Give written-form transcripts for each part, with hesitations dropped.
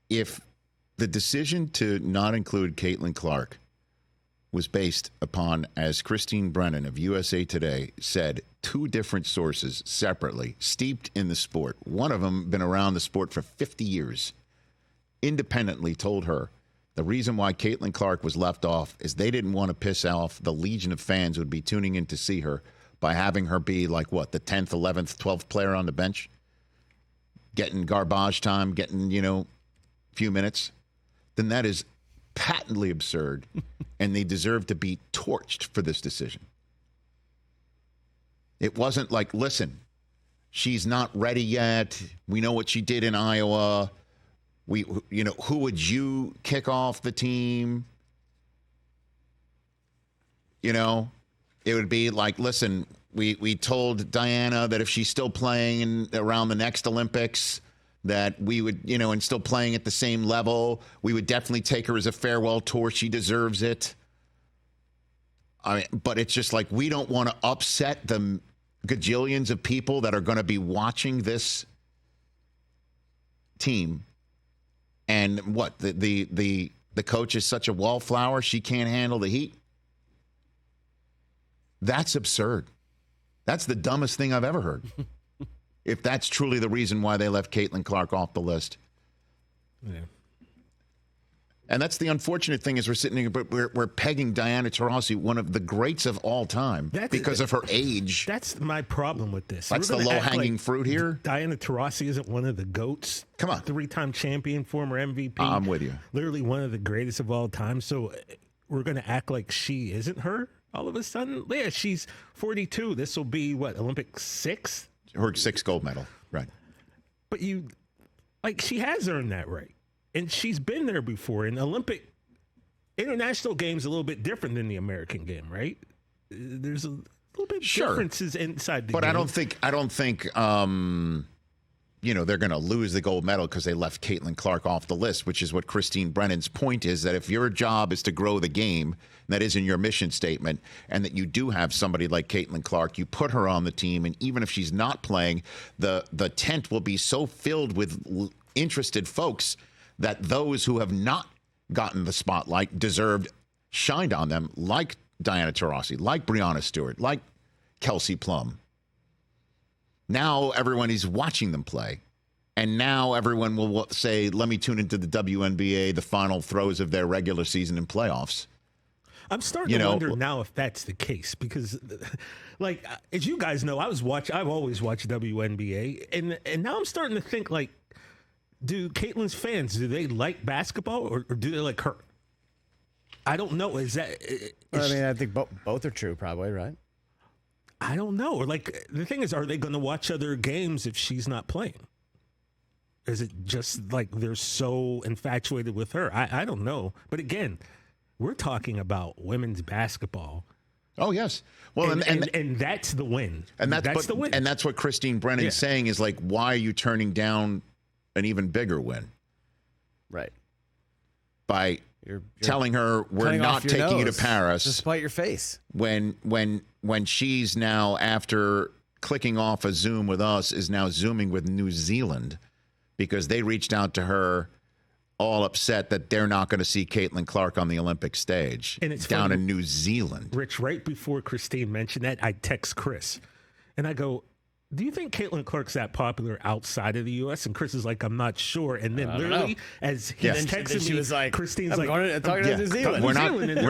if the decision to not include Caitlin Clark was based upon, as Christine Brennan of USA Today said, two different sources separately, steeped in the sport. One of them been around the sport for 50 years, independently told her the reason why Caitlin Clark was left off is they didn't want to piss off the legion of fans who would be tuning in to see her by having her be like, what, the 10th, 11th, 12th player on the bench? Getting garbage time, getting, few minutes. Then that is patently absurd, and they deserve to be torched for this decision. It wasn't like, listen, she's not ready yet. We know what she did in Iowa. Who would you kick off the team? It would be like, listen, we told Diana that if she's still playing around the next Olympics, that we would, and still playing at the same level, we would definitely take her as a farewell tour. She deserves it. But it's just like, we don't want to upset the gajillions of people that are going to be watching this team. And what, the coach is such a wallflower, she can't handle the heat? That's absurd. That's the dumbest thing I've ever heard. If that's truly the reason why they left Caitlin Clark off the list. Yeah. And that's the unfortunate thing is we're sitting here, but we're pegging Diana Taurasi, one of the greats of all time, because of her age. That's my problem with this. That's the low-hanging fruit here. Diana Taurasi isn't one of the GOATs. Come on. 3-time champion, former MVP. I'm with you. Literally one of the greatest of all time. So we're going to act like she isn't her all of a sudden? Yeah, she's 42. This will be, what, Olympic 6? Her 6th gold medal, right. But she has earned that right. And she's been there before. In Olympic, international game's a little bit different than the American game, right? There's a little bit differences inside the game. But I don't think they're going to lose the gold medal because they left Caitlin Clark off the list, which is what Christine Brennan's point is, that if your job is to grow the game, that is in your mission statement, and that you do have somebody like Caitlin Clark, you put her on the team, and even if she's not playing, the tent will be so filled with interested folks that those who have not gotten the spotlight shined on them, like Diana Taurasi, like Breanna Stewart, like Kelsey Plum. Now everyone is watching them play. And now everyone will say, let me tune into the WNBA, the final throes of their regular season and playoffs. I'm starting to wonder now if that's the case, because, like, as you guys know, I've always watched WNBA, and now I'm starting to think, like, do Caitlin's fans, do they like basketball or do they like her? I don't know. I think both are true, probably, right? I don't know. Or, like, the thing is, are they going to watch other games if she's not playing? Is it just like they're so infatuated with her? I don't know. But again, we're talking about women's basketball. Oh, yes. Well, and that's the win. And that's the win. And that's what Christine Brennan's saying is, like, why are you turning down an even bigger win? Right. By you're telling her we're not taking you to Paris. Despite your face. When she's now, after clicking off a Zoom with us, is now Zooming with New Zealand because they reached out to her all upset that they're not going to see Caitlin Clark on the Olympic stage. And it's down in New Zealand. Rich, right before Christine mentioned that, I text Chris and I go, do you think Caitlin Clark's that popular outside of the U.S.? And Chris is like, I'm not sure. And then literally, as he's texting me, she was like, Christine's like, talking to New Zealand. We're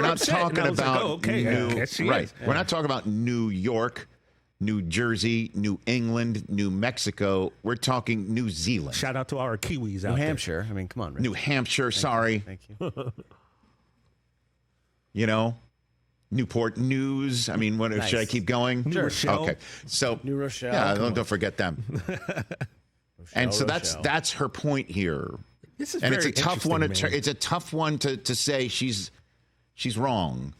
not talking about right. We're not talking about New York, New Jersey, New England, New Mexico. We're talking New Zealand. Shout out to our Kiwis out there. New Hampshire. I mean, come on, Rich. New Hampshire. Sorry. Thank you. Newport News. I mean, nice. Should I keep going? New Rochelle. Okay. So New Rochelle. Yeah, don't forget them. And so Rochelle. that's her point here. This is it's a tough one. Man. It's a tough one to say she's wrong.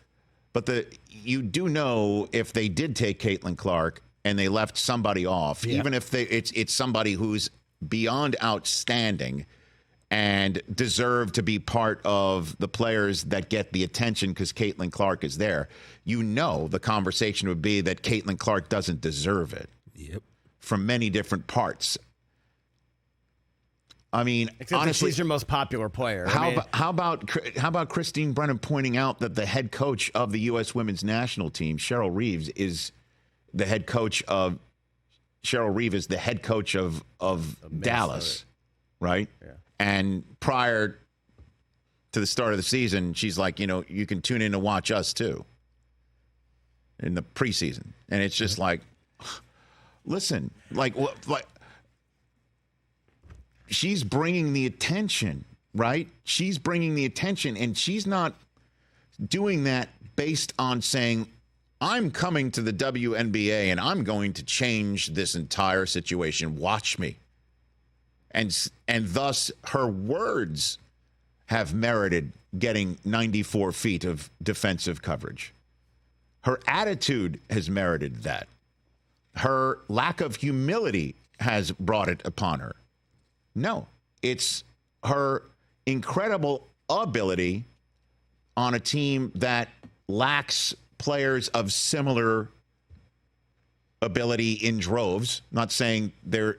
But you do know if they did take Caitlin Clark and they left somebody off, even if it's somebody who's beyond outstanding and deserve to be part of the players that get the attention because Caitlin Clark is there, the conversation would be that Caitlin Clark doesn't deserve it. Yep. From many different parts. I mean, Except honestly, that she's your most popular player. How about Christine Brennan pointing out that the head coach of the U.S. Women's National Team, Cheryl Reeves, is the head coach of Dallas, right? Yeah. And prior to the start of the season, she's like, you can tune in to watch us too in the preseason, and it's just like, listen, like she's bringing the attention, right? She's bringing the attention, and she's not doing that based on saying, I'm coming to the WNBA and I'm going to change this entire situation. Watch me. And thus her words have merited getting 94 feet of defensive coverage. Her attitude has merited that. Her lack of humility has brought it upon her. No, it's her incredible ability on a team that lacks players of similar ability in droves. Not saying they're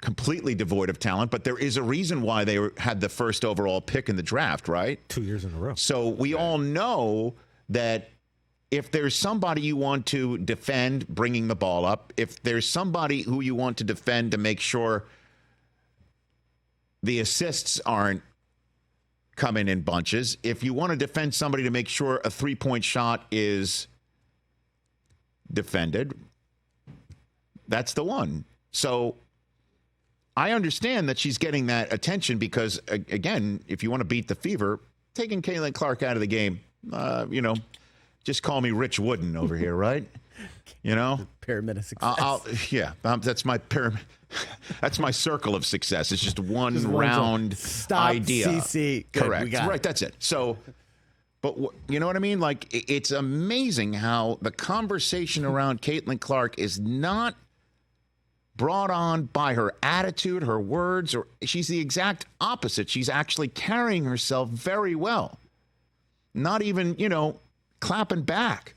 completely devoid of talent, but there is a reason why they had the first overall pick in the draft, right? 2 years in a row. So we all know that if there's somebody you want to defend bringing the ball up, if there's somebody who you want to defend to make sure the assists aren't coming in bunches, if you want to defend somebody to make sure a three-point shot is defended, that's the one. So I understand that she's getting that attention because, again, if you want to beat the fever, taking Caitlin Clark out of the game, just call me Rich Wooden over here, right? Pyramid of success. That's my pyramid. That's my circle of success. It's just one round Stop idea. CC. Good, correct. Right. That's it. So, but you know what I mean? Like, it's amazing how the conversation around Caitlin Clark is not brought on by her attitude, her words, or she's the exact opposite. She's actually carrying herself very well. Not even, clapping back.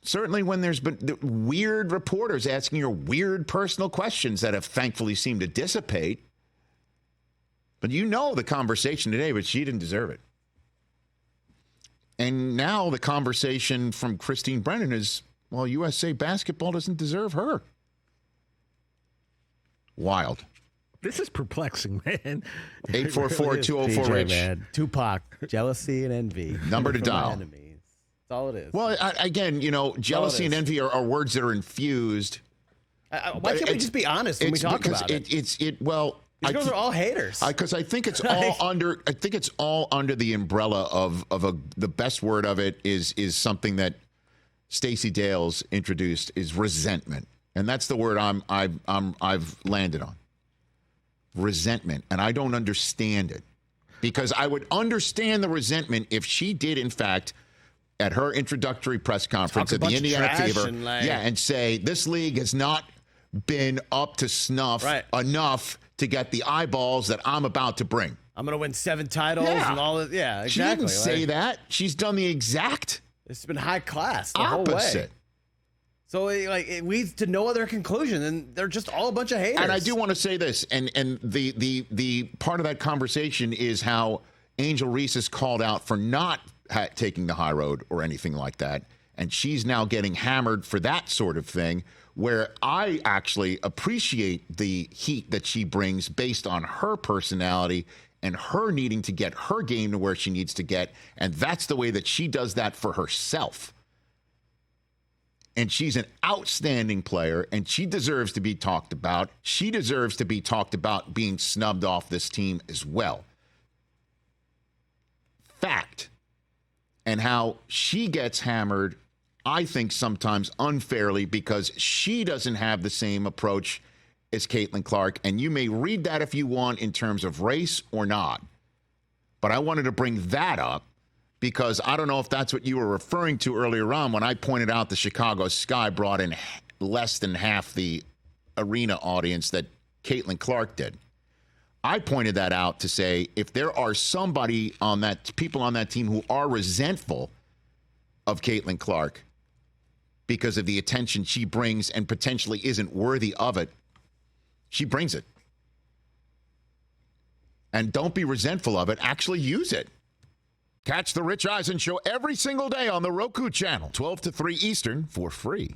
Certainly when there's been weird reporters asking her weird personal questions that have thankfully seemed to dissipate. But the conversation today, but she didn't deserve it. And now the conversation from Christine Brennan is, well, USA basketball doesn't deserve her. Wild. This is perplexing, man. 844-204-RICH. Man. Tupac, jealousy and envy. Number to dial. Enemies. That's all it is. Well, again, jealousy and envy are words that are infused. Why can't we just be honest when we talk about it? These girls are all haters. Because I think it's all under. I think it's all under the umbrella of the best word of it is something that Stacey Dales introduced is resentment, and that's the word I've landed on. Resentment, and I don't understand it because I would understand the resentment if she did, in fact, at her introductory press conference at the Indiana Fever, and say this league has not been up to snuff enough to get the eyeballs that I'm about to bring. I'm going to win 7 titles and all that. Yeah, exactly. She didn't say that. She's done the exact It's been high class the opposite. Whole way. So it leads to no other conclusion, and they're just all a bunch of haters. And I do want to say this, and the part of that conversation is how Angel Reese is called out for not taking the high road or anything like that, and she's now getting hammered for that sort of thing, where I actually appreciate the heat that she brings based on her personality and her needing to get her game to where she needs to get, and that's the way that she does that for herself. And she's an outstanding player, and she deserves to be talked about. She deserves to be talked about being snubbed off this team as well. Fact. And how she gets hammered, I think sometimes unfairly, because she doesn't have the same approach as Caitlin Clark. And you may read that if you want in terms of race or not. But I wanted to bring that up because I don't know if that's what you were referring to earlier on when I pointed out the Chicago Sky brought in less than half the arena audience that Caitlin Clark did. I pointed that out to say if there are people on that team who are resentful of Caitlin Clark because of the attention she brings and potentially isn't worthy of it, she brings it. And don't be resentful of it. Actually use it. Catch the Rich Eisen Show every single day on the Roku channel, 12 to 3 Eastern, for free.